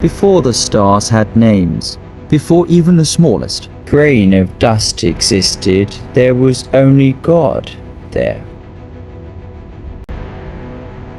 before the stars had names, before even the smallest grain of dust existed, there was only God there.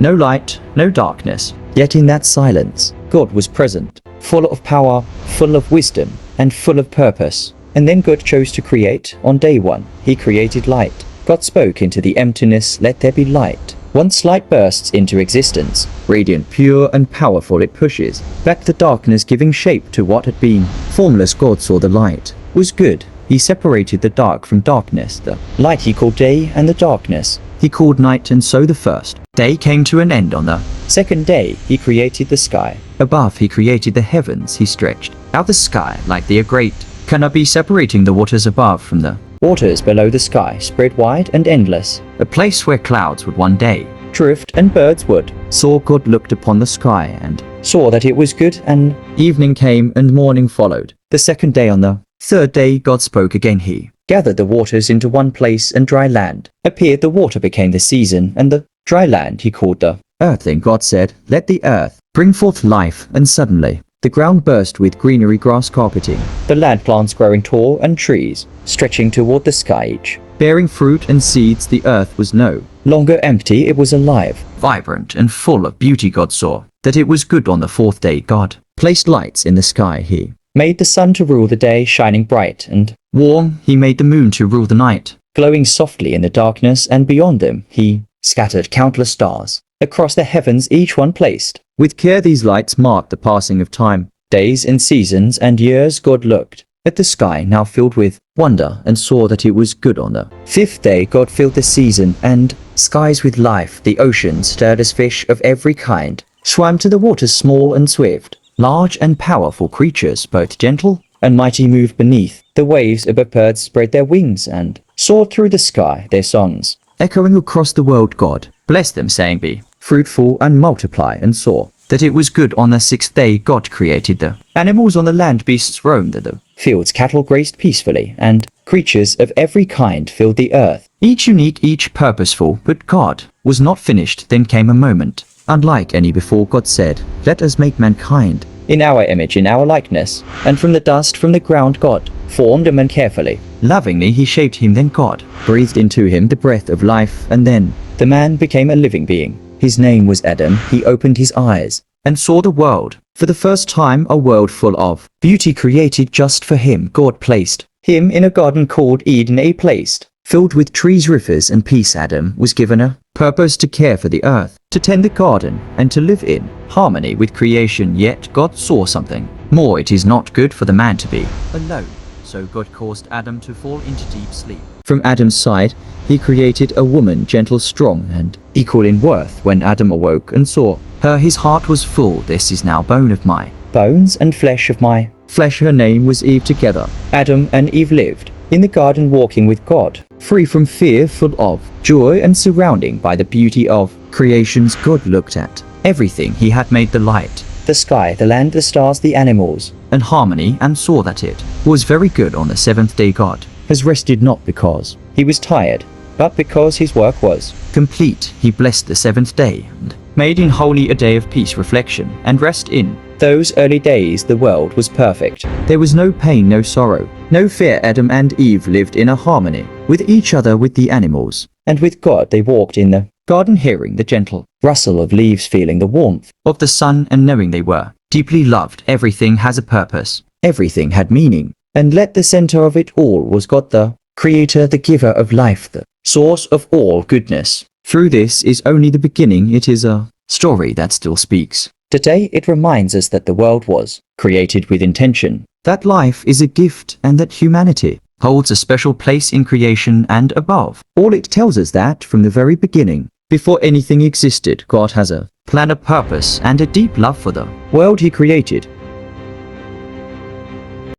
No light, no darkness, yet in that silence, God was present, full of power, full of wisdom, and full of purpose. And then God chose to create. On day one, He created light. God spoke into the emptiness, "Let there be light." Once light bursts into existence, radiant, pure, and powerful, it pushes back the darkness, giving shape to what had been. Formless, God saw the light was good. He separated the dark from darkness. The light He called day, and the darkness He called night. And so the first day came to an end. On the second day, He created the sky. Above, He created the heavens. He stretched out the sky like the great canopy, separating the waters above from the waters below. The sky spread wide and endless, a place where clouds would one day drift and birds would soar. God looked upon the sky and saw that it was good, and evening came and morning followed. The second day. On the third day, God spoke again. He gathered the waters into one place, and dry land appeared. The water became the season, and the dry land He called the earth. Then God said, "Let the earth bring forth life." And suddenly the ground burst with greenery, grass carpeting the land, plants growing tall, and trees stretching toward the sky, each bearing fruit and seeds. The earth was no longer empty, it was alive, vibrant, and full of beauty. God saw that it was good. On the fourth day, God placed lights in the sky. He made the sun to rule the day, shining bright and warm. He made the moon to rule the night, glowing softly in the darkness, and beyond them He scattered countless stars across the heavens, each one placed with care. These lights marked the passing of time, days and seasons and years. God looked at the sky, now filled with wonder, and saw that it was good. On the fifth day, God filled the season and skies with life. The ocean stirred as fish of every kind swam to the waters, small and swift, large and powerful creatures, both gentle and mighty, moved beneath the waves. Above, birds spread their wings and soared through the sky, their songs echoing across the world. God blessed them, saying, "Be fruitful and multiply," and saw that it was good. On the sixth day, God created the animals on the land. Beasts roamed the fields, cattle grazed peacefully, and creatures of every kind filled the earth, each unique, each purposeful. But God was not finished. Then came a moment unlike any before. God said, "Let us make mankind in our image, in our likeness." And from the dust, from the ground, God formed a man carefully. Lovingly He shaped him. Then God breathed into him the breath of life, and then the man became a living being. His name was Adam. He opened his eyes and saw the world. For the first time, a world full of beauty, created just for him. God placed him in a garden called Eden, a place filled with trees, rivers, and peace. Adam was given a purpose to care for the earth, to tend the garden, and to live in harmony with creation. Yet God saw something more. It is not good for the man to be alone. So God caused Adam to fall into deep sleep. From Adam's side, He created a woman, gentle, strong, and equal in worth. When Adam awoke and saw her, his heart was full. "This is now bone of my bones and flesh of my flesh." Her name was Eve. Together Adam and Eve lived in the garden, walking with God, free from fear, full of joy, and surrounding by the beauty of creations. God looked at everything He had made, the light, the sky, the land, the stars, the animals, and harmony, and saw that it was very good. On the seventh day, God has rested, not because He was tired, but because His work was complete. He blessed the seventh day and made in holy a day of peace, reflection, and rest. In those early days the world was perfect. There was no pain, no sorrow, no fear. Adam and Eve lived in a harmony with each other, with the animals, and with God. They walked in the garden, hearing the gentle rustle of leaves, feeling the warmth of the sun, and knowing they were deeply loved. Everything has a purpose. Everything had meaning. And at the center of it all was God, the Creator, the giver of life, the source of all goodness. Through this is only the beginning. It is a story that still speaks. Today it reminds us that the world was created with intention, that life is a gift, and that humanity holds a special place in creation and above all. It tells us that from the very beginning, before anything existed, God has a plan, a purpose, and a deep love for the world He created.